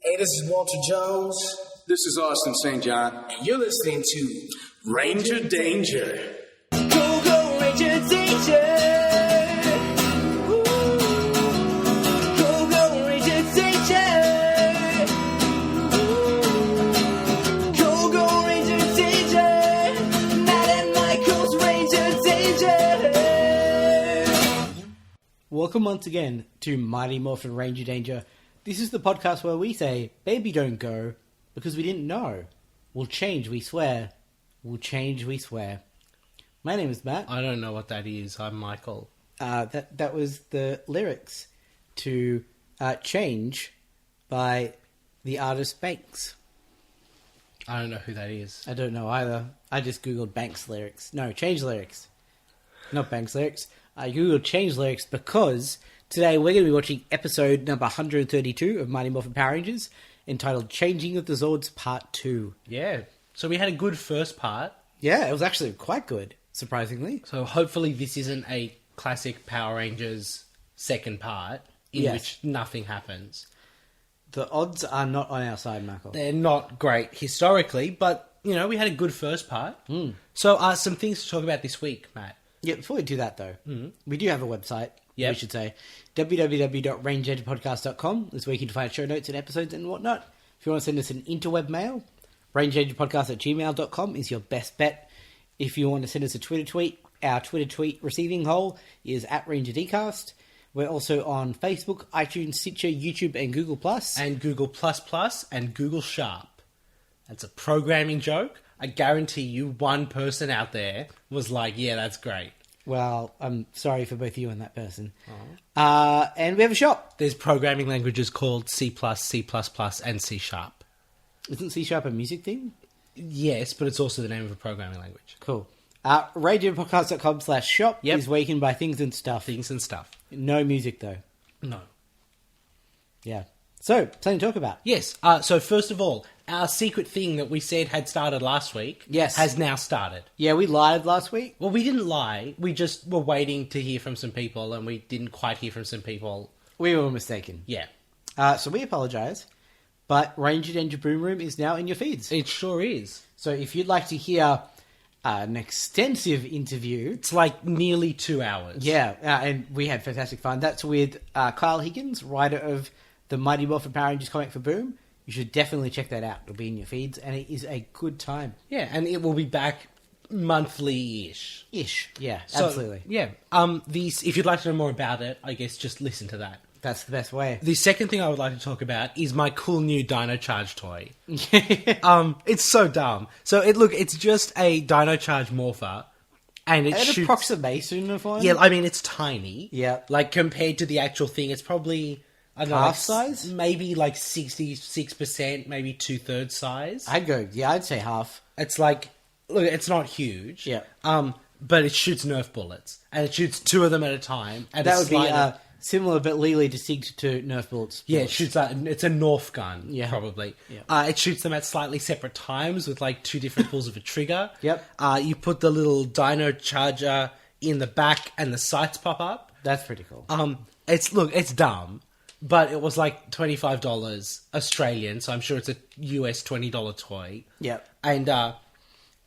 Hey, this is Walter Jones. This is Austin St. John. And you're listening to Ranger Danger. Go, go, Ranger Danger. Woo. Go, go, Ranger Danger. Woo. Go, go, Ranger Danger. Matt and Michael's Ranger Danger. Welcome once again to Mighty Morphin Ranger Danger. This is the podcast where we say, baby don't go, because we didn't know. We'll change, we swear. We'll change, we swear. My name is Matt. I don't know what that is. I'm Michael. That was the lyrics to Change by the artist Banks. I don't know who that is. I don't know either. I just googled Banks lyrics. No, Change lyrics. Not Banks lyrics. I googled Change lyrics because today we're going to be watching episode number 132 of Mighty Morphin Power Rangers, entitled Changing of the Zords Part 2. Yeah. So we had a good first part. Yeah, it was actually quite good, surprisingly. So hopefully this isn't a classic Power Rangers second part in which nothing happens. The odds are not on our side, Michael. They're not great historically, but, you know, we had a good first part. So some things to talk about this week, Matt. Yeah, before we do that, though, we do have a website, Yep. we should say. www.rangeagepodcast.com is where you can find show notes and episodes and whatnot. If you want to send us an interweb mail, rangeagepodcast@gmail.com is your best bet. If you want to send us a Twitter tweet, our Twitter tweet receiving hole is @RangerDcast. We're also on Facebook, iTunes, Stitcher, YouTube, and Google+. And Google++ and Google Sharp. That's a programming joke. I guarantee you one person out there was like, yeah, that's great. Well, I'm sorry for both you and that person. And we have a shop. There's programming languages called C++, C++, and C#. Isn't C# a music thing? Yes, but it's also the name of a programming language. Cool. RadioPodcast.com/shop Yep. is where you can buy things and stuff. Things and stuff. No music, though. No. Yeah. So, something to talk about. Yes. So first of all, our secret thing that we said had started last week has now started. Yeah, we lied last week. Well, we didn't lie. We just were waiting to hear from some people, and we didn't quite hear from some people. We were mistaken. Yeah. So we apologise. But Ranger Danger Boom Room is now in your feeds. It sure is. So if you'd like to hear an extensive interview... It's like nearly 2 hours. Yeah, and we had fantastic fun. That's with Kyle Higgins, writer of the Mighty Morphin Power Rangers comic for Boom. You should definitely check that out. It'll be in your feeds, and it is a good time. Yeah, and it will be back monthly-ish. Yeah, So, absolutely. Yeah. If you'd like to know more about it, I guess just listen to that. That's the best way. The second thing I would like to talk about is my cool new Dino Charge toy. It's so dumb. So it's just a Dino Charge Morpher, and it shoots... An approximation of one? Yeah, I mean, it's tiny. Yeah. Like, compared to the actual thing, it's probably... I don't know, half like, size? Maybe like 66%, maybe 2/3 size. I'd say half. It's like, look, it's not huge. Yeah. But it shoots Nerf bullets, and it shoots 2 of them at a time. And That would be similar but legally distinct to Nerf bullets. Yeah, it shoots it's a North gun, Yeah. probably. Yeah. It shoots them at slightly separate times with like 2 different pulls of a trigger. Yep. You put the little Dino Charger in the back, and the sights pop up. That's pretty cool. It's dumb. But it was like $25 Australian, so I'm sure it's a US $20 toy. Yep. And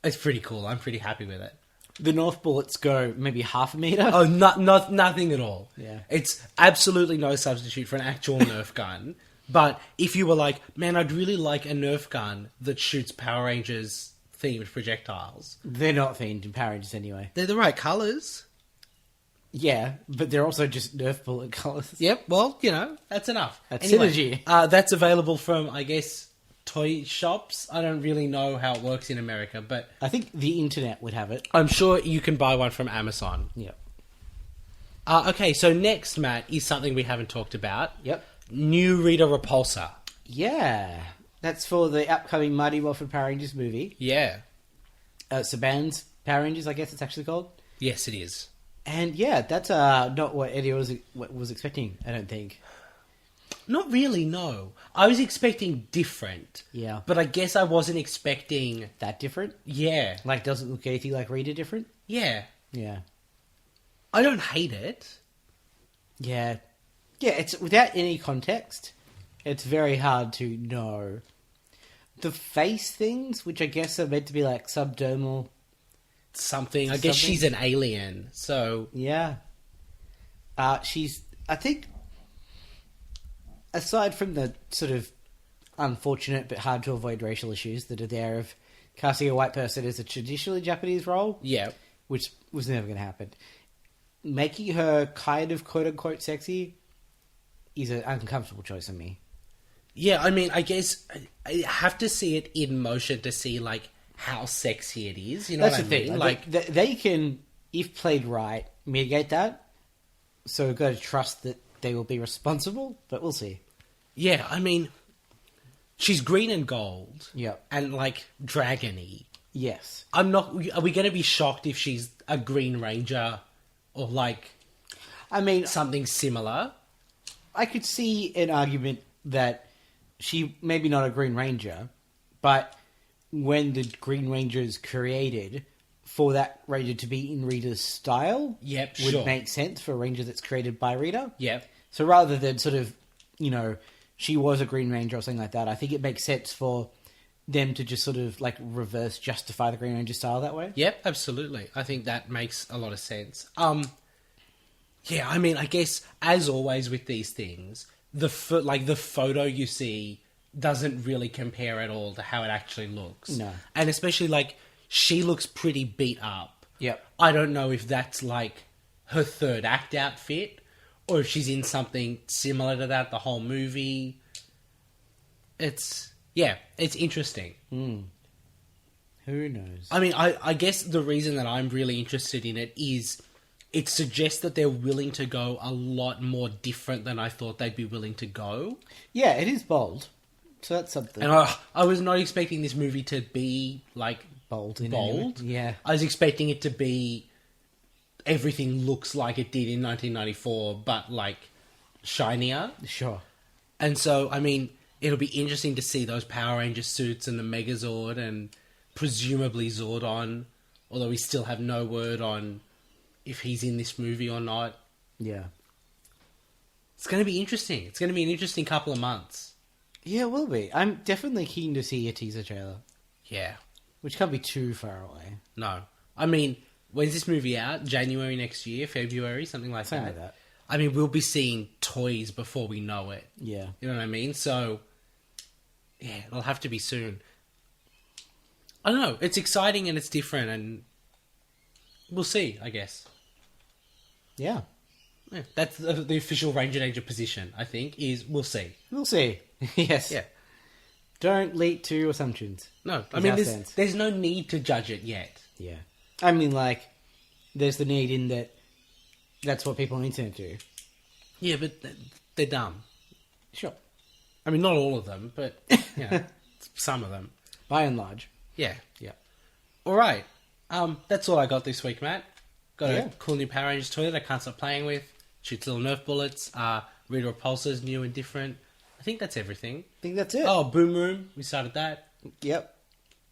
it's pretty cool. I'm pretty happy with it. The North bullets go maybe half a meter. Oh, nothing at all. Yeah. It's absolutely no substitute for an actual Nerf gun. But if you were like, man, I'd really like a Nerf gun that shoots Power Rangers themed projectiles. They're not themed in Power Rangers anyway. They're the right colours. Yeah, but they're also just Nerf bullet colours. Yep, well, you know, that's enough. That's synergy. That's available from, I guess, toy shops. I don't really know how it works in America, but... I think the internet would have it. I'm sure you can buy one from Amazon. Yep. Okay, so next, Matt, is something we haven't talked about. Yep. New Reader Repulsor. Yeah. That's for the upcoming Mighty Morphin Power Rangers movie. Yeah. Saban's Power Rangers, I guess it's actually called. Yes, it is. And yeah, that's not what Eddie was expecting, I don't think. Not really, no. I was expecting different. Yeah. But I guess I wasn't expecting... That different? Yeah. Like, doesn't look anything like Reader different? Yeah. Yeah. I don't hate it. Yeah. Yeah, it's without any context. It's very hard to know. The face things, which I guess are meant to be like subdermal. Something. I guess Something? she's an alien, so... Yeah. She's, I think, aside from the sort of unfortunate but hard to avoid racial issues that are there of casting a white person as a traditionally Japanese role, Yeah. which was never going to happen, making her kind of quote-unquote sexy is an uncomfortable choice for me. Yeah, I mean, I guess I have to see it in motion to see, like, how sexy it is. You know That's what the I thing. mean? Like, they can, if played right, mitigate that. So we've got to trust that they will be responsible, but we'll see. Yeah, I mean, she's green and gold. Yep. And, like, dragony. Yes. I'm not... Are we going to be shocked if she's a Green Ranger or, like, I mean, something similar? I could see an argument that she maybe not a Green Ranger, but when the Green Ranger is created, for that Ranger to be in Rita's style, Yep, would sure. make sense for a Ranger that's created by Rita. Yeah. So rather than sort of, you know, she was a Green Ranger or something like that, I think it makes sense for them to just sort of like reverse justify the Green Ranger style that way. Yep, absolutely. I think that makes a lot of sense. Yeah, I mean, I guess as always with these things, the photo you see doesn't really compare at all to how it actually looks. No. And especially like she looks pretty beat up. Yep. I don't know if that's like her third act outfit or if she's in something similar to that the whole movie. It's interesting. Who knows? I mean, I guess the reason that I'm really interested in it is it suggests that they're willing to go a lot more different than I thought they'd be willing to go. Yeah, it is bold. So that's something. And I was not expecting this movie to be, like, Bold. In bold. any way. Yeah. I was expecting it to be everything looks like it did in 1994, but, like, shinier. Sure. And so, I mean, it'll be interesting to see those Power Ranger suits and the Megazord and presumably Zordon, although we still have no word on if he's in this movie or not. Yeah. It's going to be interesting. It's going to be an interesting couple of months. Yeah, it will be. I'm definitely keen to see a teaser trailer, Yeah. which can't be too far away. No. I mean, when's this movie out? January next year? February? Something like Something that. like that. I mean, we'll be seeing toys before we know it. Yeah. You know what I mean? So, yeah, it'll have to be soon. I don't know. It's exciting and it's different and we'll see, I guess. Yeah. Yeah, that's the official Ranger Danger position, I think, is we'll see. We'll see. Yes. Yeah. Don't leap to assumptions. No, I Is mean, our there's, stance. there's no need to judge it yet. Yeah. I mean, like, there's the need in that that's what people on the internet do. Yeah, but they're dumb. Sure. I mean, not all of them, but, you know, some of them. By and large. Yeah. Yeah. All right. That's all I got this week, Matt. Got Yeah. a cool new Power Rangers toy that I can't stop playing with. Shoots little Nerf bullets. Rita Repulsor's new and different. I think that's everything. I think that's it. Oh, Boom Room. We started that. Yep.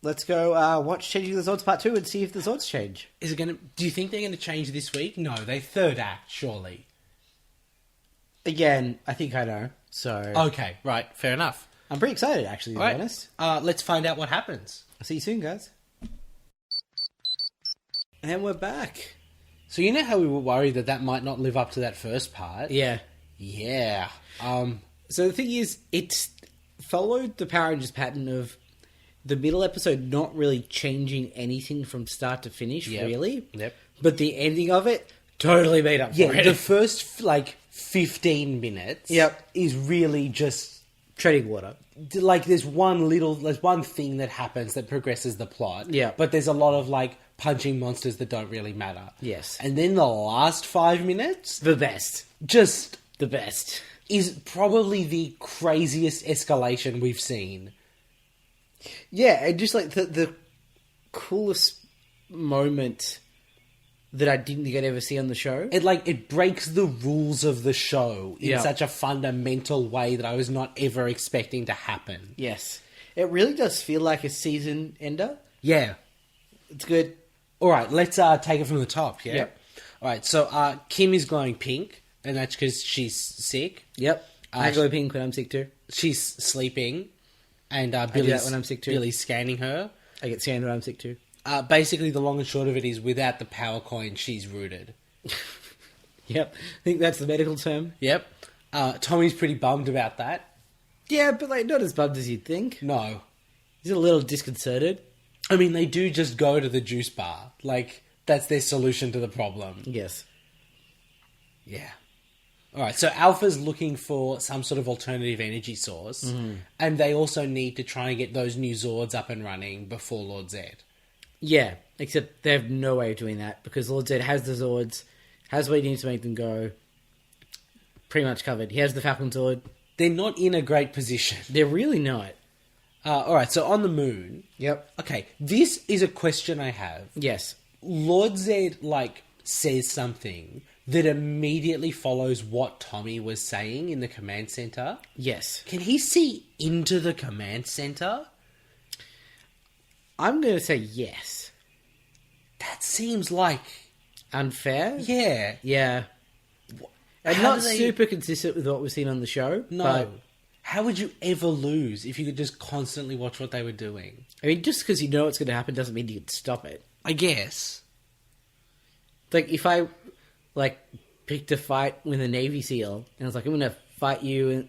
Let's go watch Changing the Zords Part 2 and see if the Zords change. Is it going to... Do you think they're going to change this week? No, they third act, surely. Again, I think I know. So Okay, right. Fair enough. I'm pretty excited, actually, to All be right. honest. Let's find out what happens. I'll see you soon, guys. And we're back. So you know how we were worried that might not live up to that first part? Yeah. Yeah. So the thing is, it's followed the Power Rangers pattern of the middle episode not really changing anything from start to finish, Yep. really. Yep. But the ending of it totally made up for Yeah, it. the first, 15 minutes Yep. is really just... Treading water. Like, there's one thing that happens that progresses the plot. Yeah. But there's a lot of, punching monsters that don't really matter. Yes. And then the last 5 minutes... The best. Just... The best. is probably the craziest escalation we've seen. Yeah, and just the coolest moment that I didn't think I'd ever see on the show. It breaks the rules of the show in Yeah. such a fundamental way that I was not ever expecting to happen. Yes. It really does feel like a season ender. Yeah. It's good. All right, let's take it from the top, yeah? Yep. All right, so Kim is glowing pink, and that's because she's sick. Yep. I glow pink when I'm sick too. she's sleeping, and do that Billy's, when I'm sick too. Billy's scanning her. I get sand when I'm sick too. Basically, the long and short of it is, without the power coin, she's rooted. Yep. I think that's the medical term. Yep. Tommy's pretty bummed about that. Yeah, but like not as bummed as you'd think. No. He's a little disconcerted. I mean, they do just go to the juice bar. Like, that's their solution to the problem. Yes. Yeah. Alright, so Alpha's looking for some sort of alternative energy source, and they also need to try and get those new Zords up and running before Lord Zedd. Yeah, except they have no way of doing that because Lord Zedd has the Zords, has what he needs to make them go. Pretty much covered. He has the Falcon Zord. They're not in a great position. They're really not. Alright, so on the moon... Yep. Okay, this is a question I have. Yes. Lord Zedd, like, says something that immediately follows what Tommy was saying in the command center. Yes. Can he see into the command center? I'm going to say yes. That seems like... Unfair? Yeah. Yeah. And How not do they- super consistent with what we've seen on the show. No. But, How would you ever lose if you could just constantly watch what they were doing? I mean, just because you know what's going to happen doesn't mean you can stop it. I guess. Like, if I, like, picked a fight with a Navy SEAL, and I was like, I'm going to fight you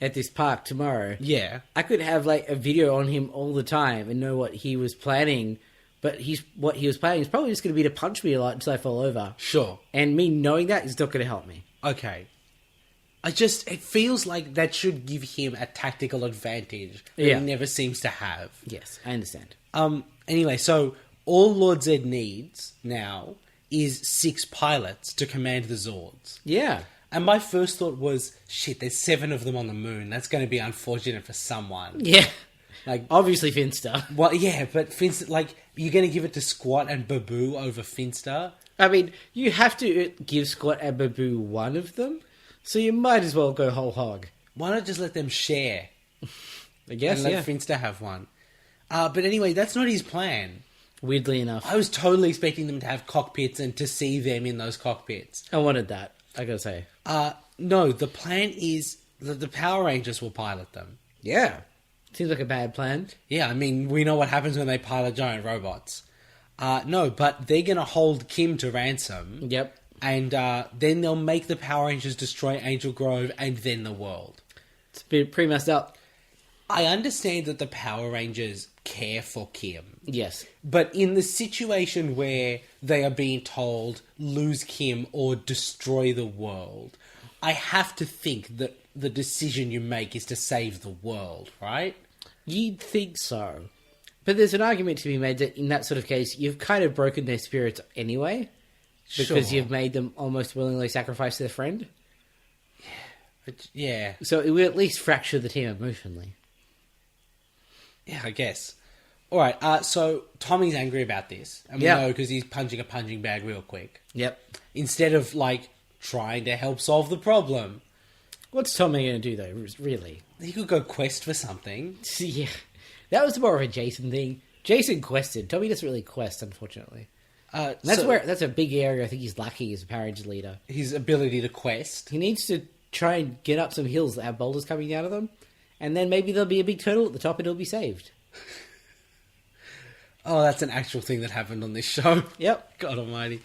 at this park tomorrow. Yeah. I could have, like, a video on him all the time and know what he was planning, but what he was planning is probably just going to be to punch me a lot until I fall over. Sure. And me knowing that is not going to help me. Okay. It feels like that should give him a tactical advantage that Yeah. he never seems to have. Yes, I understand. Anyway, so all Lord Zedd needs now is 6 pilots to command the Zords. Yeah. And my first thought was, shit, there's 7 of them on the moon. That's going to be unfortunate for someone. Yeah. Like, Obviously Finster. well, yeah, but Finster, like, you're going to give it to Squat and Baboo over Finster? I mean, you have to give Squat and Baboo one of them, so you might as well go whole hog. Why not just let them share? I guess, And let yeah. Finster have one. But anyway, that's not his plan. Weirdly enough. I was totally expecting them to have cockpits and to see them in those cockpits. I wanted that, I gotta say. No, the plan is that the Power Rangers will pilot them. Yeah. Seems like a bad plan. Yeah, I mean, we know what happens when they pilot giant robots. No, but they're going to hold Kim to ransom. Yep. And then they'll make the Power Rangers destroy Angel Grove and then the world. It's pretty messed up. I understand that the Power Rangers care for Kim. Yes. But in the situation where they are being told, lose Kim or destroy the world, I have to think that the decision you make is to save the world, right? You'd think so. But there's an argument to be made that in that sort of case, you've kind of broken their spirits anyway. Because Sure. you've made them almost willingly sacrifice their friend. Yeah. So it will at least fracture the team emotionally. Yeah, I guess. All right, so Tommy's angry about this. And we Yeah. know because he's punching a punching bag real quick. Yep. Instead of, like, trying to help solve the problem. What's Tommy going to do, though, really? He could go quest for something. Yeah. That was more of a Jason thing. Jason quested. Tommy doesn't really quest, unfortunately. That's a big area I think he's lacking as a Power Rangers leader. His ability to quest. He needs to try and get up some hills that have boulders coming out of them, and then maybe there'll be a big turtle at the top and it'll be saved. Oh, that's an actual thing that happened on this show. Yep. God almighty.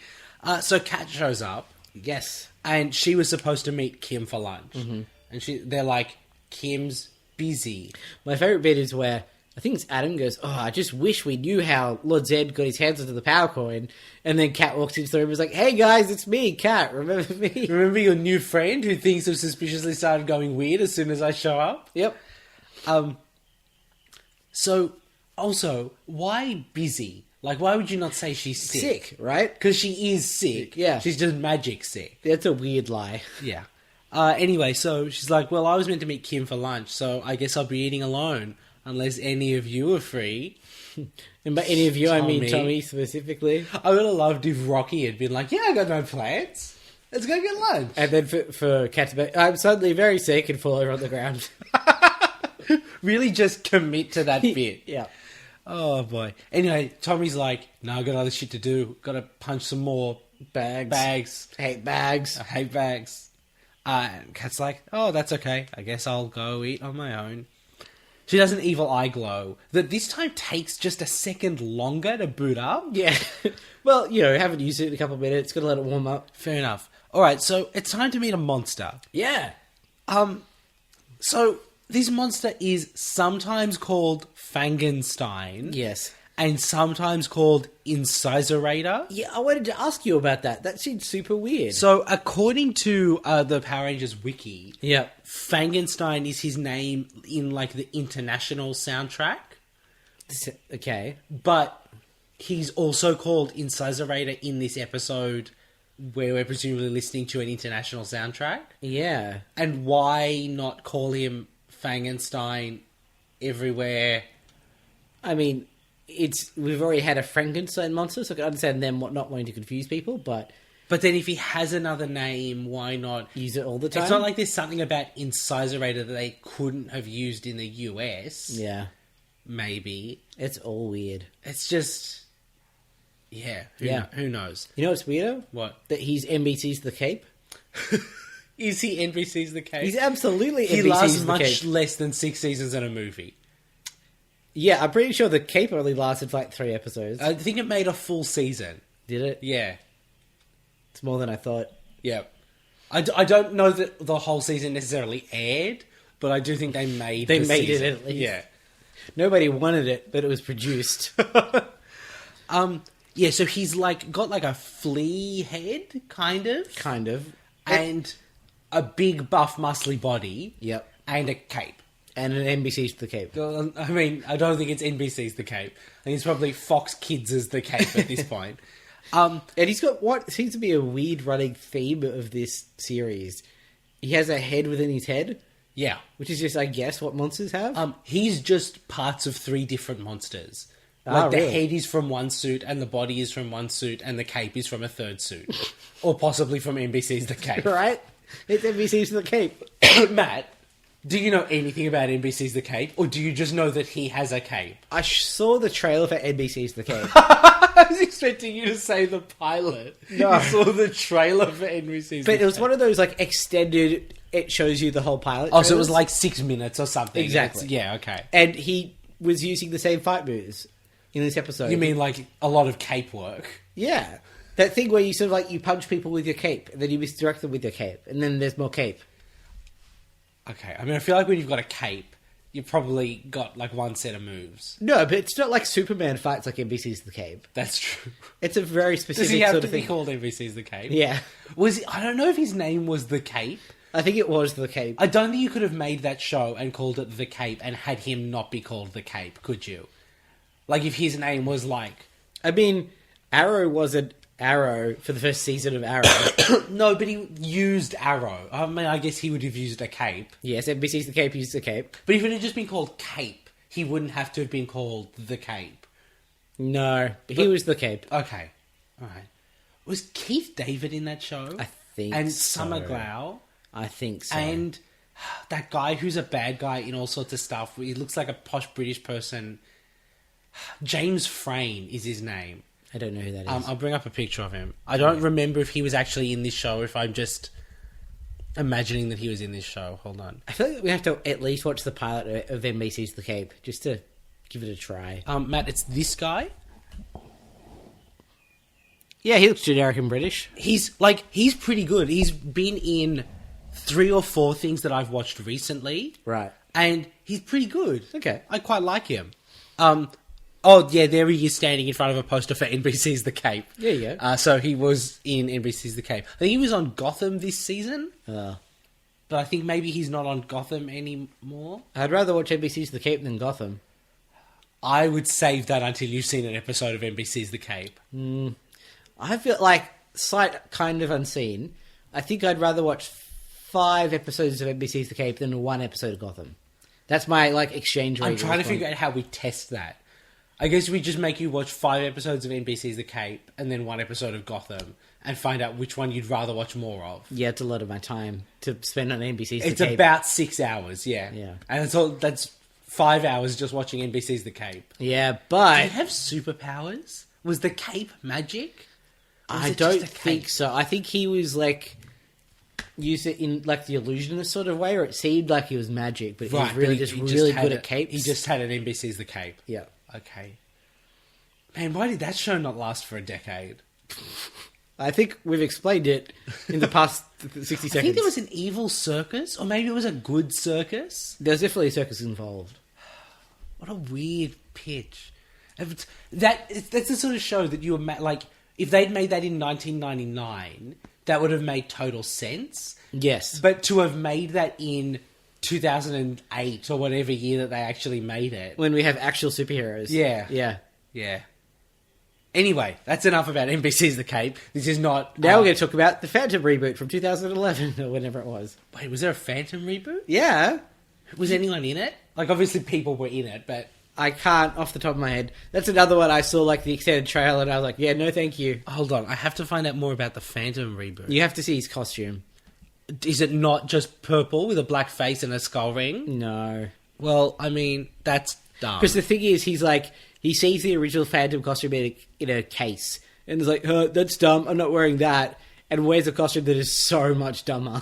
So Kat shows up, Yes. and she was supposed to meet Kim for lunch. Mm-hmm. And they're like, Kim's busy. My favourite bit is where, I think it's Adam goes, oh, I just wish we knew how Lord Zedd got his hands onto the power coin. And then Kat walks into the room and is like, hey guys, it's me, Kat, remember me? Remember your new friend who thinks I've suspiciously started going weird as soon as I show up? Yep. So, also, why busy? Like, why would you not say she's sick? Sick, right? Because she is sick. Yeah. She's just magic sick. That's a weird lie. Yeah. Anyway, so she's like, well, I was meant to meet Kim for lunch, so I guess I'll be eating alone, unless any of you are free. And by any of you, I mean Tommy. Tommy specifically. I would have loved if Rocky had been like, yeah, I got no plans. Let's go get lunch. And then for Kat to be, I'm suddenly very sick and fall over on the ground. Really just commit to that bit. Yeah. Oh, boy. Anyway, Tommy's like, no, I got other shit to do. Got to punch some more Bags. bags. Hate bags. I hate bags. And Kat's like, oh, that's okay. I guess I'll go eat on my own. She does an evil eye glow that this time takes just a second longer to boot up. Yeah. Well, haven't used it in a couple of minutes. Got to let it warm up. Fair enough. All right, so it's time to meet a monster. Yeah. So this monster is sometimes called Fangenstein. Yes. And sometimes called Incisorator. Yeah, I wanted to ask you about that. That seems super weird. So according to the Power Rangers wiki, Yeah. Fangenstein is his name in like the international soundtrack. Okay. But he's also called Incisorator in this episode where we're presumably listening to an international soundtrack. Yeah. And why not call him Fangenstein everywhere? I mean, we've already had a Frankenstein monster, so I can understand them not wanting to confuse people, but But then if he has another name, why not use it all the time. It's not like there's something about Incisorator that they couldn't have used in the US. Yeah. Maybe. It's all weird. It's just... Yeah. Who knows? You know what's weirder? What? That he's NBC's The Cape. Is he NBC's The Cape? He's absolutely He NBC's lasts The much Cape. less than 6 seasons in a movie. Yeah, I'm pretty sure The Cape only lasted for like 3 episodes. I think it made a full season. Did it? Yeah. It's more than I thought. Yeah. I don't know that the whole season necessarily aired, but I do think they made They the made season. it at least. Yeah. Nobody wanted it, but it was produced. Yeah, so he's like got like a flea head, kind of. Kind of. And a big buff muscly body. Yep. And a cape. And an NBC's The Cape. I mean, I don't think it's NBC's The Cape. I think it's probably Fox Kids' The Cape at this point. And he's got what seems to be a weird running theme of this series. He has a head within his head, Yeah. which is just, I guess, what monsters have. He's just parts of 3 different monsters. Ah, Like the really? head is from one suit, and the body is from one suit, and the cape is from a third suit. Or possibly from NBC's The Cape. Right? It's NBC's The Cape. Matt, do you know anything about NBC's The Cape? Or do you just know that he has a cape? I saw the trailer for NBC's The Cape. I was expecting you to say the pilot. No. You saw the trailer for NBC's But The it was Cape. one of those, like, extended... It shows you the whole pilot. Oh, so it was trailers. like 6 minutes or something. Exactly. Yeah, okay. And he was using the same fight moves in this episode. You mean like a lot of cape work? Yeah. That thing where you sort of like, you punch people with your cape, and then you misdirect them with your cape, and then there's more cape. Okay, I mean, I feel like when you've got a cape, you've probably got like one set of moves. No, but it's not like Superman fights like NBC's The Cape. That's true. It's a very specific Does he have sort to of be thing. called NBC's The Cape? Yeah. I don't know if his name was The Cape. I think it was The Cape. I don't think you could have made that show and called it The Cape and had him not be called The Cape, could you? Like if his name was like... I mean, Arrow wasn't Arrow for the first season of Arrow. No, but he used Arrow. I mean, I guess he would have used a cape. Yes, NBC's The Cape used The Cape. But if it had just been called Cape, he wouldn't have to have been called The Cape. No, but he was The Cape. Okay. Alright. Was Keith David in that show? I think And so. Summer Glau? I think so. And that guy who's a bad guy in all sorts of stuff. He looks like a posh British person. James Frayne is his name. I don't know who that is. I'll bring up a picture of him. I don't remember if he was actually in this show, if I'm just imagining that he was in this show. Hold on. I feel like we have to at least watch the pilot of NBC's The Cape, just to give it a try. Matt, it's this guy. Yeah, he looks generic and British. He's pretty good. He's been in 3 or 4 things that I've watched recently. Right. And he's pretty good. Okay. I quite like him. Oh, yeah, there he is standing in front of a poster for NBC's The Cape. There you go. So he was in NBC's The Cape. I think he was on Gotham this season, but I think maybe he's not on Gotham anymore. I'd rather watch NBC's The Cape than Gotham. I would save that until you've seen an episode of NBC's The Cape. I feel like, sight kind of unseen, I think I'd rather watch 5 episodes of NBC's The Cape than 1 episode of Gotham. That's my, like, exchange rate. I'm trying to figure out how we test that. I guess we just make you watch 5 episodes of NBC's The Cape and then 1 episode of Gotham and find out which one you'd rather watch more of. Yeah, it's a lot of my time to spend on NBC's It's The Cape. about 6 hours, yeah. Yeah. And that's 5 hours just watching NBC's The Cape. Yeah, Do but you have superpowers? Was the cape magic? Or was I it just don't a think cape? so. I think he was, like, used it in like the illusionist sort of way, or it seemed like he was magic, but he was Right, really but just he really had good it- at capes. He just had an NBC's The Cape. yeah. Okay. Man, why did that show not last for a decade? I think we've explained it in the past 60 seconds. I think there was an evil circus, or maybe it was a good circus. There's definitely a circus involved. What a weird pitch. That's the sort of show that you like. If they'd made that in 1999, that would have made total sense. Yes. But to have made that in 2008 or whatever year that they actually made it, When we have actual superheroes. Yeah. Yeah. yeah. Anyway, that's enough about NBC's The Cape. This is not. Now we're going to talk about the Phantom reboot from 2011 or whenever it was. Wait, was there a Phantom reboot? Yeah. Was anyone in it? Like, obviously people were in it, but I can't off the top of my head. That's another one I saw like the extended trailer and I was like, yeah, no thank you. hold on. I have to find out more about the Phantom reboot. You have to see his costume. Is it not just purple with a black face and a skull ring? No. Well, I mean, that's dumb. Because the thing is, he's like, he sees the original Phantom costume in a case and is like, that's dumb, I'm not wearing that, and wears a costume that is so much dumber.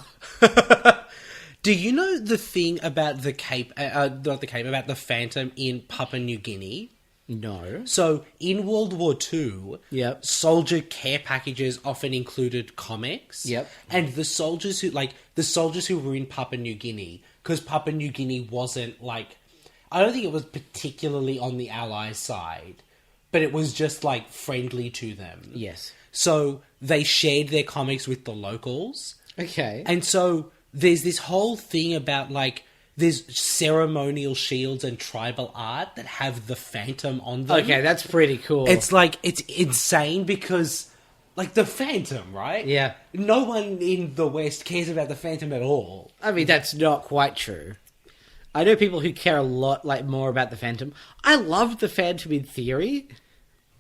Do you know the thing about the Cape, not the Cape, about the Phantom in Papua New Guinea? No. So, in World War II, Yep. soldier care packages often included comics. Yep. And the soldiers who were in Papua New Guinea, because Papua New Guinea wasn't like, I don't think it was particularly on the Allies' side, but it was just like friendly to them. Yes. So, they shared their comics with the locals. Okay. And so there's this whole thing about like there's ceremonial shields and tribal art that have the Phantom on them. Okay, that's pretty cool. It's like it's insane because like the Phantom, right? Yeah. No one in the West cares about the Phantom at all. I mean, that's not quite true. I know people who care a lot, like, more about the Phantom. I love the Phantom in theory.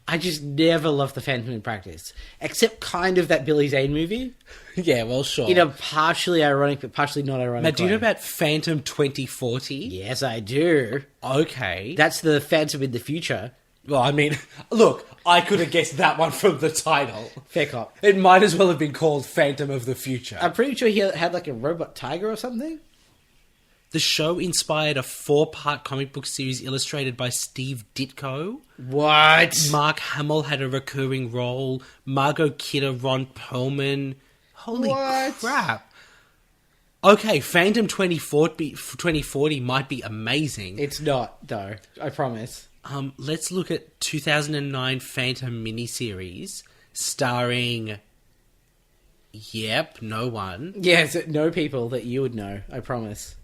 I just never loved the Phantom in practice. Except kind of that Billy Zane movie. Yeah, well, sure. In a partially ironic, but partially not ironic Now, do you know way. about Phantom 2040? Yes, I do. Okay. That's the Phantom in the future. Well, I mean, look, I could have guessed that one from the title. Fair cop. It might as well have been called Phantom of the Future. I'm pretty sure he had, like, a robot tiger or something. The show inspired a 4-part comic book series illustrated by Steve Ditko. What? Mark Hamill had a recurring role. Margot Kidder, Ron Perlman. Holy What? crap. Okay, Phantom 2040 might be amazing. It's not, though. I promise. Let's look at 2009 Phantom Miniseries starring... Yep, no one. Yes, no people that you would know. I promise.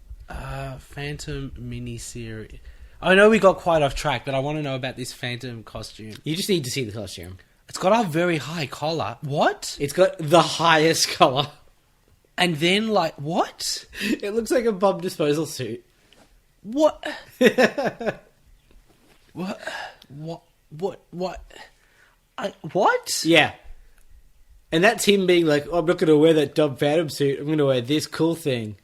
Phantom miniseries. I know we got quite off track, but I want to know about this Phantom costume. You just need to see the costume. It's got a very high collar. What? It's got the highest color. And then, like, what? It looks like a bomb disposal suit. What? What? What? What? Yeah. And that's him being like, oh, I'm not going to wear that dumb Phantom suit. I'm going to wear this cool thing.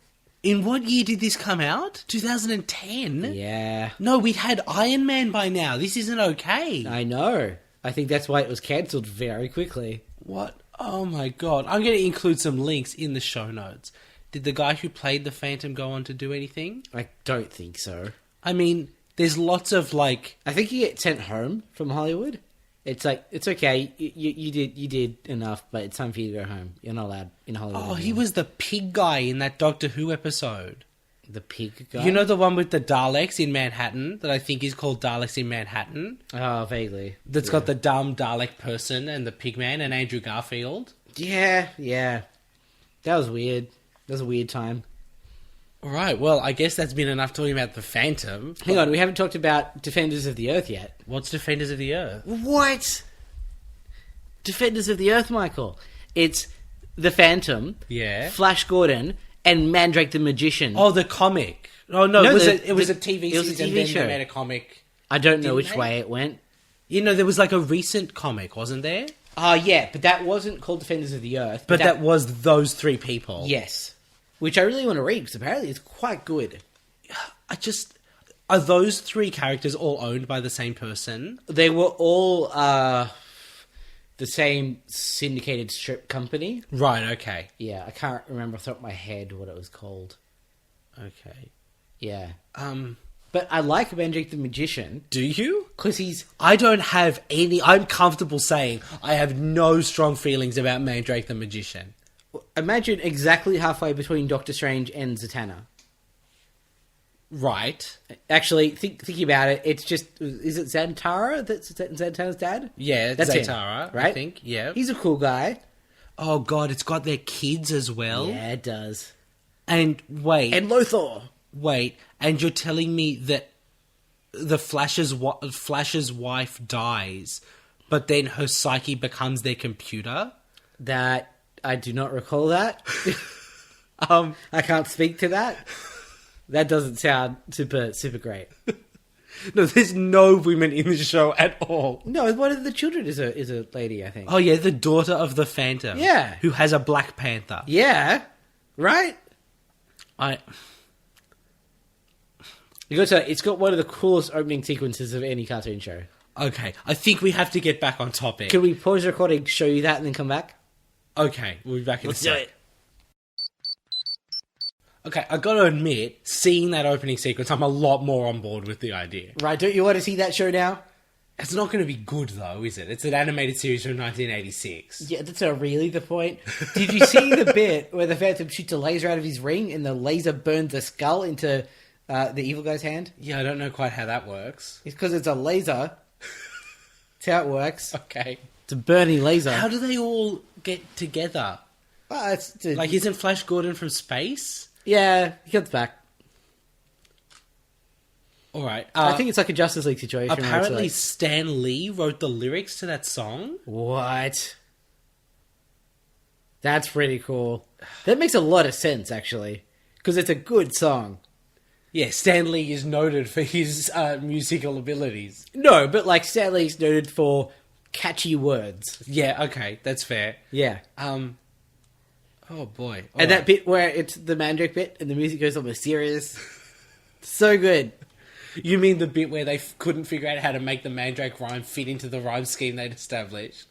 In what year did this come out? 2010? Yeah. No, we'd had Iron Man by now. This isn't okay. I know. I think that's why it was cancelled very quickly. What? Oh my god. I'm going to include some links in the show notes. Did the guy who played the Phantom go on to do anything? I don't think so. I mean, there's lots of like... I think he gets sent home from Hollywood. It's like, it's okay. You did enough, but it's time for you to go home. You're not allowed in Hollywood. Oh, he anymore. was the pig guy in that Doctor Who episode. The pig guy? You know the one with the Daleks in Manhattan that I think is called Daleks in Manhattan? Oh, vaguely. That's got the dumb Dalek person and the pigman and Andrew Garfield? Yeah. That was weird. That was a weird time. Alright, well, I guess that's been enough talking about the Phantom. Hang on, we haven't talked about Defenders of the Earth yet. What's Defenders of the Earth? What? Defenders of the Earth, Michael. It's the Phantom, Yeah. Flash Gordon, and Mandrake the Magician. Oh, the comic. Oh, no, No, it was the- a TV it series was a TV and then show. they made a comic. I don't know didn't which they? way it went. You know, there was like a recent comic, wasn't there? Yeah, but that wasn't called Defenders of the Earth. But that was those three people. Yes. Which I really want to read, because apparently it's quite good. Are those three characters all owned by the same person? They were all, the same syndicated strip company. Right, okay. Yeah, I can't remember off the top of my head what it was called. Okay. Yeah. But I like Mandrake the Magician Do you? because he's... I don't have any... I'm comfortable saying I have no strong feelings about Mandrake the Magician. Imagine exactly halfway between Doctor Strange and Zatanna. Right. Actually, thinking about it, it's just... Is it Zantara that's Zatanna's dad? Yeah, That's him, Zatara, right? I think. Yeah. He's a cool guy. Oh, God, it's got their kids as well. Yeah, it does. And wait. And Lothar. Wait, and you're telling me that the Flash's wife dies, but then her psyche becomes their computer? That... I do not recall that. I can't speak to that. That doesn't sound super great. No, there's no women in the show at all. No, one of the children is a lady, I think. Oh yeah, the daughter of the Phantom. Yeah. Who has a Black Panther. Yeah, right? You got to, it's got one of the coolest opening sequences of any cartoon show. Okay, I think we have to get back on topic. Can we pause the recording, show you that, and then come back? Okay, we'll be back in Let's a do sec. it. Okay, I gotta admit, seeing that opening sequence, I'm a lot more on board with the idea. Right, don't you want to see that show now? It's not going to be good, though, is it? It's an animated series from 1986. Yeah, that's not really the point. Did you see the bit where the Phantom shoots a laser out of his ring and the laser burns the skull into the evil guy's hand? Yeah, I don't know quite how that works. It's because it's a laser. That's how it works. Okay. It's a burning laser. How do they all get together? Like, isn't Flash Gordon from space? Yeah, he comes back. All right. I think it's like a Justice League situation. where it's Apparently, like, Stan Lee wrote the lyrics to that song. what? That's pretty cool. That makes a lot of sense, actually. Because it's a good song. Yeah, Stan Lee is noted for his musical abilities. No, but like Stan Lee's noted for catchy words. Yeah, okay, that's fair. Yeah. Oh boy. And that bit where it's the Mandrake bit and the music goes almost serious. So good. You mean the bit where they couldn't figure out how to make the Mandrake rhyme fit into the rhyme scheme they'd established?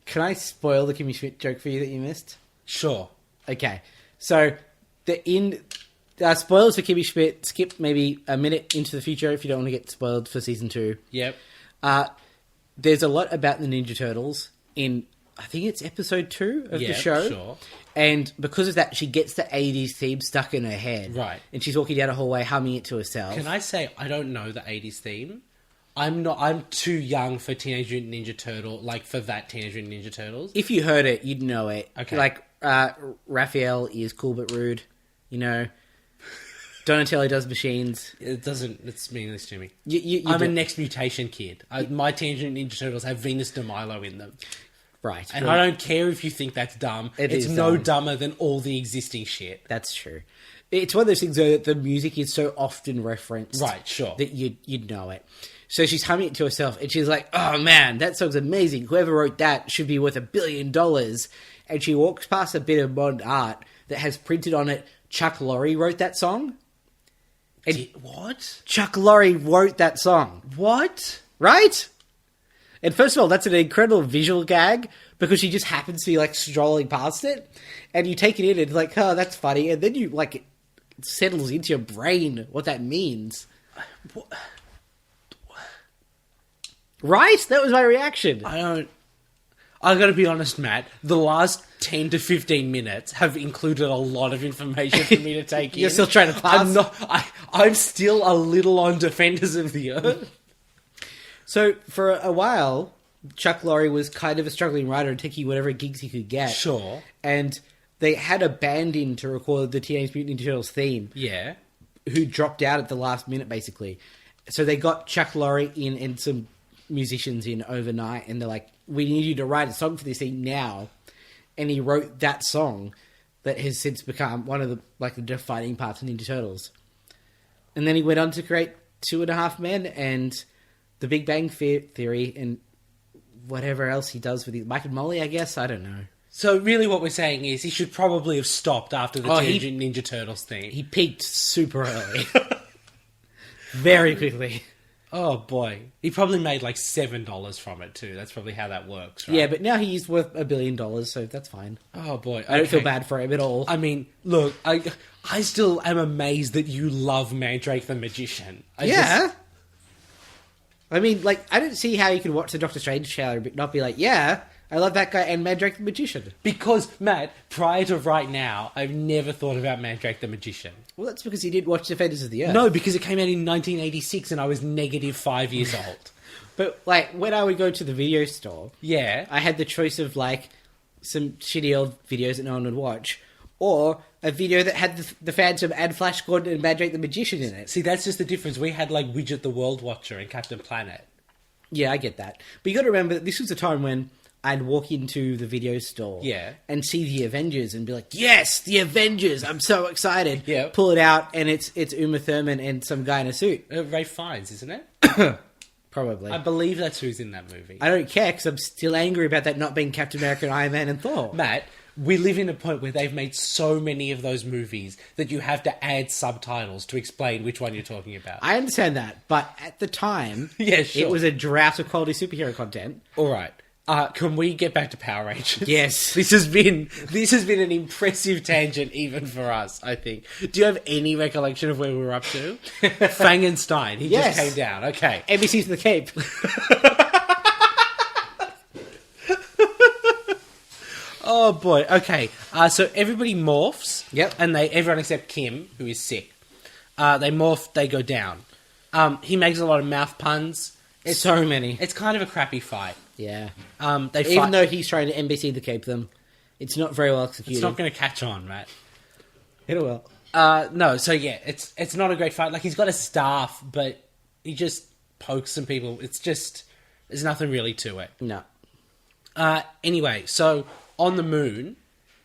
Can I spoil the Kimmy Schmidt joke for you that you missed? Sure. Okay. So, spoilers for Kimmy Schmidt. Skip maybe a minute into the future if you don't want to get spoiled for season 2. Yep. There's a lot about the Ninja Turtles in, I think it's episode 2 of the show. Sure. And because of that, she gets the 80s theme stuck in her head. Right. And she's walking down a hallway humming it to herself. Can I say I don't know the 80s theme? I'm too young for Teenage Mutant Ninja Turtle, like for that Teenage Mutant Ninja Turtles. If you heard it, you'd know it. Okay. Like, Raphael is cool but rude, you know. Donatello does machines. It's meaningless to me. I'm a Next Mutation kid. My Teenage Mutant Ninja Turtles have Venus de Milo in them. Right. And I don't care if you think that's dumb. It's is no dumb. dumber than all the existing shit. That's true. It's one of those things, though, that the music is so often referenced. Right, sure. That you'd know it. So she's humming it to herself, and she's like, oh, man, that song's amazing. Whoever wrote that should be worth $1 billion. And she walks past a bit of modern art that has printed on it, Chuck Lorre wrote that song. And What? Chuck Lorre wrote that song. What? Right? And first of all, that's an incredible visual gag because she just happens to be like strolling past it, and you take it in and it's like, oh, that's funny, and then you like it settles into your brain what that means. Right? That was my reaction. I gotta be honest, Matt. The last 10 to 15 minutes have included a lot of information for me to take in. You're still trying to pass? I'm still a little on Defenders of the Earth. So for a while, Chuck Lorre was kind of a struggling writer and taking whatever gigs he could get. Sure. And they had a band in to record the Teenage Mutant Ninja Turtles theme. Yeah. Who dropped out at the last minute, basically. So they got Chuck Lorre in and some musicians in overnight, and they're like, we need you to write a song for this thing now. And he wrote that song that has since become one of the defining parts of Ninja Turtles. And then he went on to create 2.5 Men and The Big Bang Theory and whatever else he does with Mike and Molly, I guess. I don't know. So really what we're saying is he should probably have stopped after the Teenage Mutant Ninja Turtles thing. He peaked super early. Very quickly. Oh boy, he probably made like $7 from it too. That's probably how that works, right? Yeah, but now he's worth $1 billion, so that's fine. Oh boy, I don't feel okay. bad for him at all. I mean, look, I still am amazed that you love Mandrake the Magician. I mean, like, I don't see how you can watch the Doctor Strange trailer but not be like, yeah, I love that guy and Mandrake the Magician. Because, Matt, prior to right now, I've never thought about Mandrake the Magician. Well, that's because you didn't watch Defenders of the Earth. No, because it came out in 1986 and I was negative 5 years old. But, like, when I would go to the video store, Yeah. I had the choice of, like, some shitty old videos that no one would watch, or a video that had the Phantom and Flash Gordon and Mandrake the Magician in it. See, that's just the difference. We had, like, Widget the World Watcher and Captain Planet. Yeah, I get that. But you got to remember that this was a time when I'd walk into the video store and see the Avengers and be like, yes, the Avengers, I'm so excited. Yeah. Pull it out, and it's Uma Thurman and some guy in a suit. Ray Fiennes, isn't it? Probably. I believe that's who's in that movie. I don't care, because I'm still angry about that not being Captain America and Iron Man and Thor. Matt, we live in a point where they've made so many of those movies that you have to add subtitles to explain which one you're talking about. I understand that, but at the time, Yeah, sure. it was a drought of quality superhero content. All right. Can we get back to Power Rangers? Yes. This has been an impressive tangent even for us, I think. Do you have any recollection of where we were up to? Frankenstein. He Yes. just came down. Okay. NBC's The Cape. Oh boy. Okay. So everybody morphs. Yep. And everyone except Kim, who is sick. They morph. They go down. He makes a lot of mouth puns. So many. It's kind of a crappy fight. Yeah. They fight. Even though he's trying to NBC The Cape them, it's not very well executed. It's not going to catch on, Matt. It will. No. So yeah, it's not a great fight. Like, he's got a staff, but he just pokes some people. It's just there's nothing really to it. No. Anyway, so on the moon,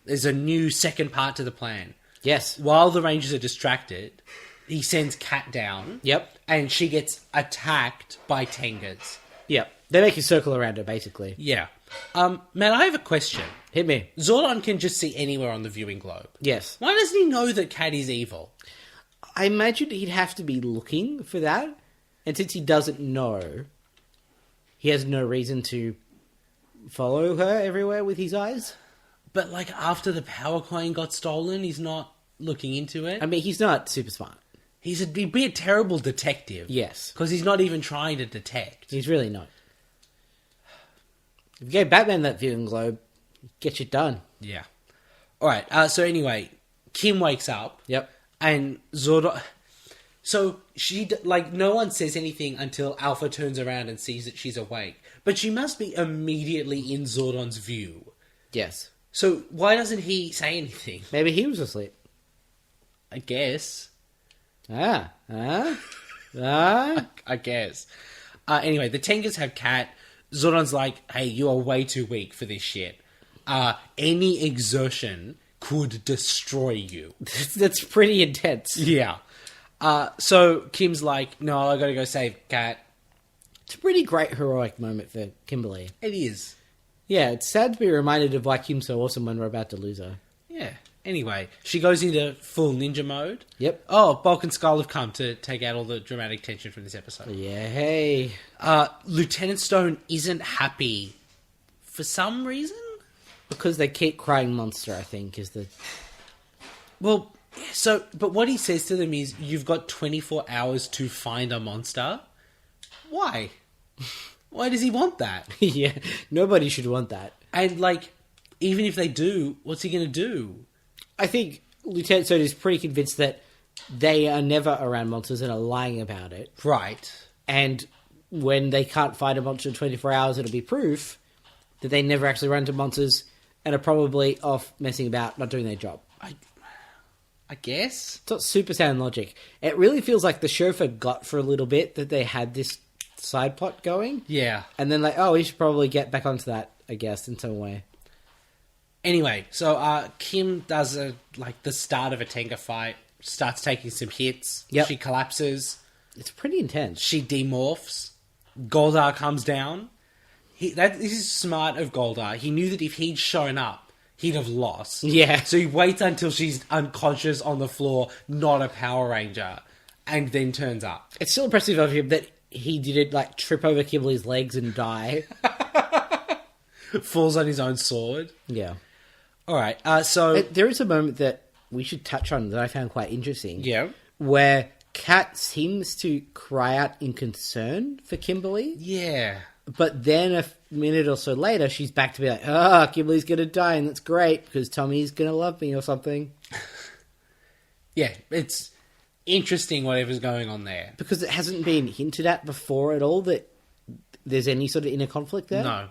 there's a new second part to the plan. Yes. While the Rangers are distracted, he sends Kat down. Yep. And she gets attacked by Tengas. Yep. They make a circle around her, basically. Yeah. Matt, I have a question. Hit me. Zordon can just see anywhere on the viewing globe. Yes. Why doesn't he know that Kat is evil? I imagine he'd have to be looking for that. And since he doesn't know, he has no reason to follow her everywhere with his eyes. But, like, after the power coin got stolen, he's not looking into it. I mean, he's not super smart. He'd be a terrible detective. Yes. Because he's not even trying to detect. He's really not. If you gave Batman that viewing globe, get shit done. Yeah. Alright, so anyway, Kim wakes up. Yep. And Zordon... So, no one says anything until Alpha turns around and sees that she's awake. But she must be immediately in Zordon's view. Yes. So, why doesn't he say anything? Maybe he was asleep. I guess. Ah. I guess. Anyway, the Tengas have Kat. Zordon's like, hey, you are way too weak for this shit. Any exertion could destroy you. That's pretty intense. Yeah. So Kim's like, no, I gotta go save Kat. It's a pretty great heroic moment for Kimberly. It is. Yeah, it's sad to be reminded of why Kim's so awesome when we're about to lose her. Yeah. Anyway, she goes into full ninja mode. Yep. Oh, Bulk and Skull have come to take out all the dramatic tension from this episode. Yeah, hey. Lieutenant Stone isn't happy for some reason. Because they keep crying monster, I think, is the... Well, so, but what he says to them is, you've got 24 hours to find a monster. Why? Why does he want that? Yeah, nobody should want that. And, like, even if they do, what's he going to do? I think Lieutenant Stone is pretty convinced that they are never around monsters and are lying about it. Right. And when they can't find a monster in 24 hours, it'll be proof that they never actually run into monsters and are probably off messing about, not doing their job. I guess. It's not super sound logic. It really feels like the show forgot for a little bit that they had this side plot going. Yeah. And then like, oh, we should probably get back onto that, I guess, in some way. Anyway, so Kim does the start of a Tenga fight, starts taking some hits. Yep. She collapses. It's pretty intense. She demorphs. Goldar comes down. This is smart of Goldar. He knew that if he'd shown up, he'd have lost. Yeah. So he waits until she's unconscious on the floor, not a Power Ranger, and then turns up. It's still impressive of him that he didn't like trip over Kimberly's legs and die. Falls on his own sword. Yeah. All right. So There is a moment that we should touch on that I found quite interesting. yeah. Where Kat seems to cry out in concern for Kimberly, Yeah. but then a minute or so later, she's back to be like, Kimberly's going to die, and that's great, because Tommy's going to love me or something. Yeah. It's interesting whatever's going on there. Because it hasn't been hinted at before at all that there's any sort of inner conflict there. No.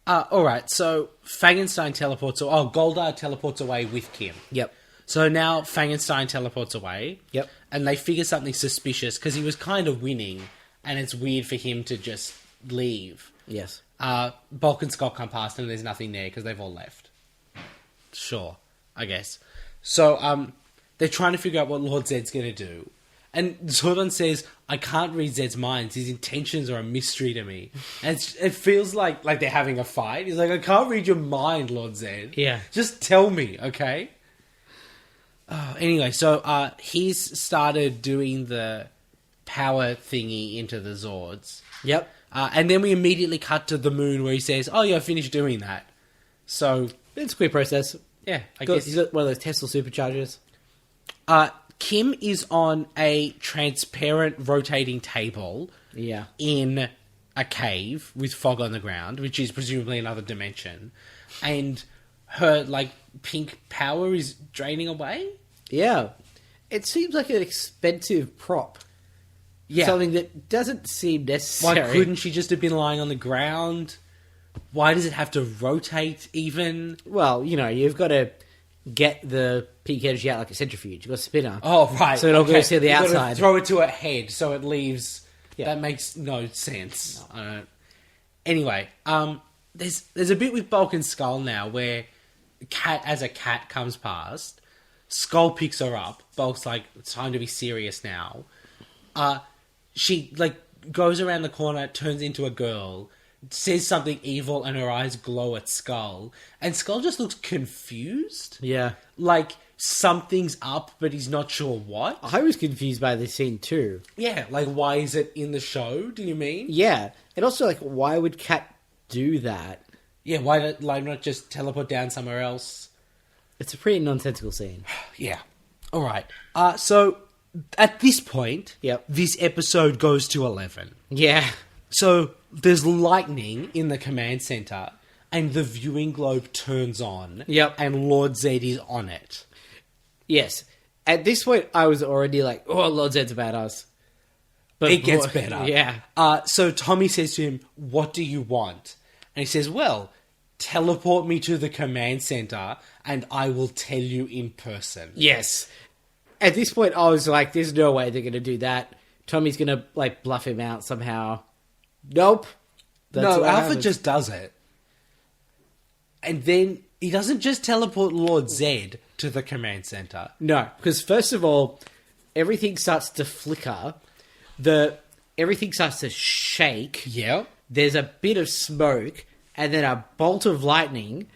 All right. So Fangenstein teleports. Goldar teleports away with Kim. Yep. So now Fangenstein teleports away. Yep. And they figure something suspicious because he was kind of winning, and it's weird for him to just leave. Yes. Bulk and Scott come past and there's nothing there because they've all left. Sure, I guess. So they're trying to figure out what Lord Zedd's going to do. And Zordon says, I can't read Zedd's minds. His intentions are a mystery to me. And it feels like they're having a fight. He's like, I can't read your mind, Lord Zedd. Yeah. Just tell me, okay? Anyway, so he's started doing the power thingy into the Zords. Yep. And then we immediately cut to the moon where he says, oh yeah, I finished doing that. So, It's a quick process. yeah, I He's guess. got one of those Tesla superchargers. Kim is on a transparent rotating table Yeah. in a cave with fog on the ground, which is presumably another dimension. And her, pink power is draining away? Yeah. It seems like an expensive prop. Yeah. Something that doesn't seem Why necessary. couldn't she just have been lying on the ground? Why does it have to rotate even? Well, you've got to get the pink energy out like a centrifuge. You've got a spinner. Oh, right. So it all goes to the You've gotta outside. throw it to her head so it leaves. Yeah. That makes no sense. I don't. Anyway, there's a bit with Bulk and Skull now where as a cat comes past, Skull picks her up. Bulk's like, it's time to be serious now. She goes around the corner, turns into a girl, says something evil, and her eyes glow at Skull. And Skull just looks confused. Yeah. Like something's up, but he's not sure what. I was confused by this scene too. Yeah, why is it in the show, do you mean? Yeah. And also, why would Kat do that? Yeah, why not just teleport down somewhere else? It's a pretty nonsensical scene. Yeah. All right. So, at this point, Yep. this episode goes to 11. Yeah. So, there's lightning in the command center, and the viewing globe turns on. Yep. And Lord Zedd is on it. Yes. At this point, I was already like, oh, Lord Zedd's a badass. But It gets better. Yeah. So Tommy says to him, what do you want? And he says, well, teleport me to the command center and I will tell you in person. Yes. At this point, I was like, there's no way they're going to do that. Tommy's going to, bluff him out somehow. Nope. That's No, what Alpha happens. just does it. And then he doesn't just teleport Lord Zedd to the command center. No, because first of all, everything starts to flicker. Everything starts to shake. Yeah. There's a bit of smoke, and then a bolt of lightning,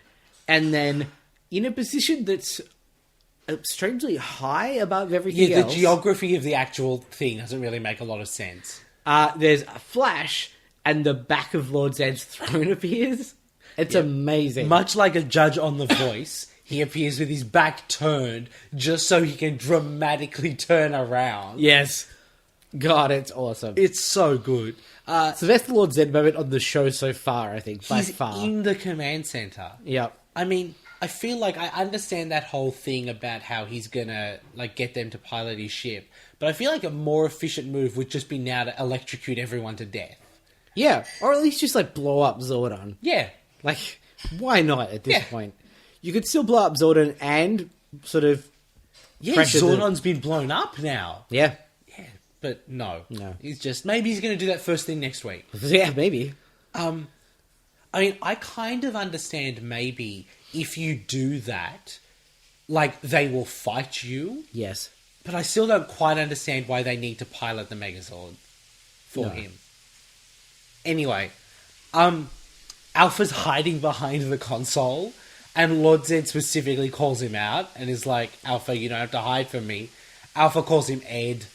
and then in a position that's strangely high above everything Yeah, the else. geography of the actual thing doesn't really make a lot of sense. There's a flash, and the back of Lord Zedd's throne appears. It's amazing. Much like a judge on The Voice, he appears with his back turned just so he can dramatically turn around. Yes. God, it's awesome. It's so good. It's the best Lord Zedd moment on the show so far, I think, by He's far. in the command center. Yep. I mean, I feel like I understand that whole thing about how he's gonna get them to pilot his ship, but I feel like a more efficient move would just be now to electrocute everyone to death. Yeah, or at least just, blow up Zordon. Yeah. Why not at this Yeah. point? You could still blow up Zordon and sort of... Yeah, pressure the- Zordon's been blown up now. Yeah. Yeah, but no. No. Maybe he's gonna do that first thing next week. Yeah, maybe. I mean, I kind of understand maybe if you do that, they will fight you, Yes. but I still don't quite understand why they need to pilot the Megazord for No. him. Anyway, Alpha's hiding behind the console, and Lord Zedd specifically calls him out and is like, Alpha, you don't have to hide from me. Alpha calls him Ed.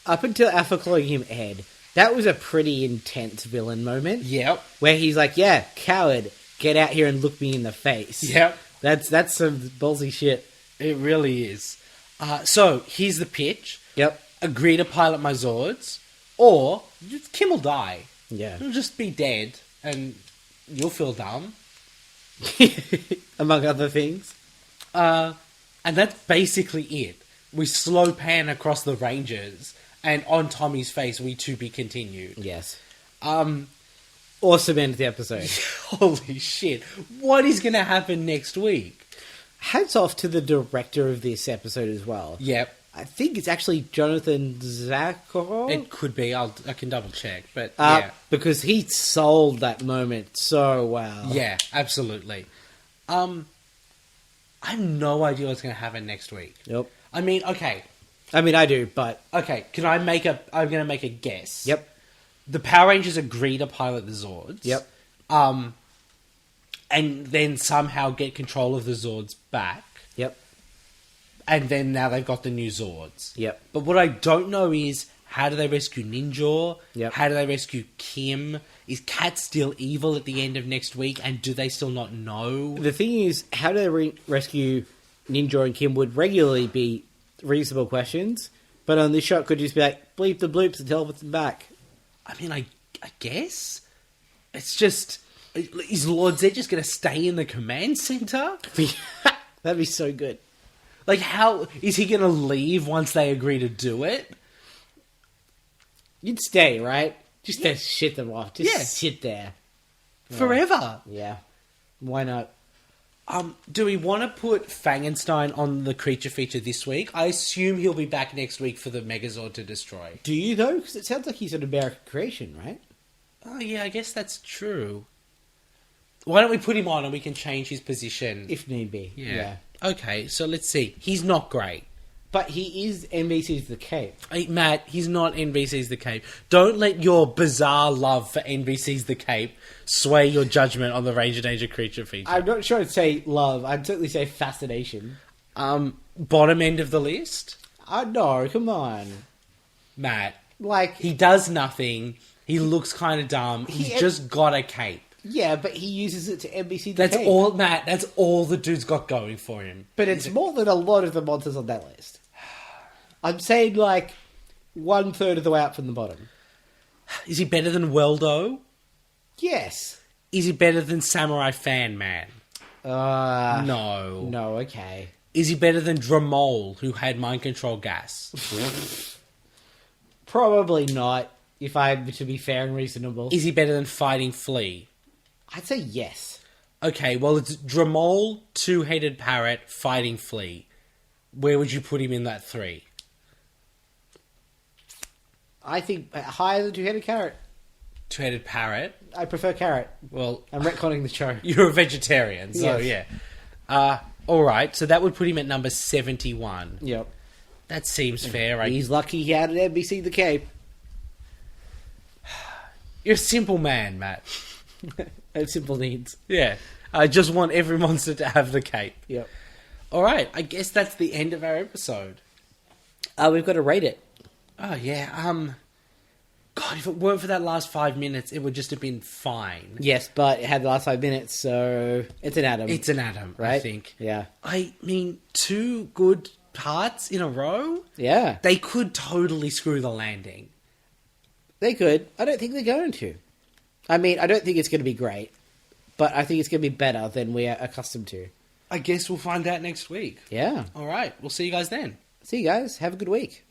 up until Alpha calling him Ed, that was a pretty intense villain moment. Yep. Where he's like, yeah, coward, get out here and look me in the face. Yep. That's some ballsy shit. It really is. So, here's the pitch. Yep. Agree to pilot my Zords, or Kim will die. Yeah. He'll just be dead, and you'll feel dumb. Among other things. And that's basically it. We slow pan across the Rangers, and on Tommy's face, we to be continued. Yes. Awesome end to the episode. Holy shit. What is going to happen next week? Hats off to the director of this episode as well. Yep. I think it's actually Jonathan Zakharov. It could be. I can double check, but yeah. Because he sold that moment so well. Yeah, absolutely. I have no idea what's going to happen next week. Yep. I mean, okay. I mean, I do, but... Okay, I'm going to make a guess. Yep. The Power Rangers agree to pilot the Zords. Yep. And then somehow get control of the Zords back. Yep. And then now they've got the new Zords. Yep. But what I don't know is, how do they rescue Ninja? Yep. How do they rescue Kim? Is Kat still evil at the end of next week? And do they still not know? The thing is, how do they rescue Ninja and Kim would regularly be reasonable questions, but on this shot could just be like, bleep the bloops and teleport them back. I mean, I guess. It's just... Is Lord Zedd just going to stay in the command center? That'd be so good. Like, how... Is he going to leave once they agree to do it? You'd stay, right? Just to shit them off. Just sit there. Forever. Yeah. Why not? Do we want to put Fangenstein on the creature feature this week? I assume he'll be back next week for the Megazord to destroy. Do you, though? Because it sounds like he's an American creation, right? Oh, yeah, I guess that's true. Why don't we put him on and we can change his position? If need be. Yeah. Okay, so let's see. He's not great. But he is NBC's The Cape. Hey, Matt, he's not NBC's The Cape. Don't let your bizarre love for NBC's The Cape sway your judgment on the Ranger Danger creature feature. I'm not sure I'd say love. I'd certainly say fascination. Bottom end of the list? No, come on. Matt. Like... He does nothing. He looks kind of dumb. He's just got a cape. Yeah, but he uses it to NBC. That's all, Matt. That's all the dude's got going for him. But it's more than a lot of the monsters on that list. I'm saying like 1/3 of the way up from the bottom. Is he better than Weldo? Yes. Is he better than Samurai Fan Man? No. No, okay. Is he better than Dramole, who had mind control gas? Probably not, if I'm to be fair and reasonable. Is he better than Fighting Flea? I'd say yes. Okay, well, it's Dramole, Two-Headed Parrot, Fighting Flea. Where would you put him in that 3? I think higher than Two-Headed Carrot. Two-Headed Parrot? I prefer Carrot. Well... I'm retconning the show. You're a vegetarian, so Yes. yeah. Alright, so that would put him at number 71. Yep. That seems fair. He's lucky he had an NBC The Cape. You're a simple man, Matt. I have simple needs. Yeah. I just want every monster to have the cape. Yep. Alright, I guess that's the end of our episode. We've got to rate it. Oh, yeah, God, if it weren't for that last 5 minutes, it would just have been fine. Yes, but it had the last 5 minutes, so it's an atom. It's an atom, right? I think. Yeah. I mean, 2 good parts in a row? Yeah. They could totally screw the landing. They could. I don't think they're going to. I mean, I don't think it's going to be great, but I think it's going to be better than we are accustomed to. I guess we'll find out next week. Yeah. Alright, we'll see you guys then. See you guys. Have a good week.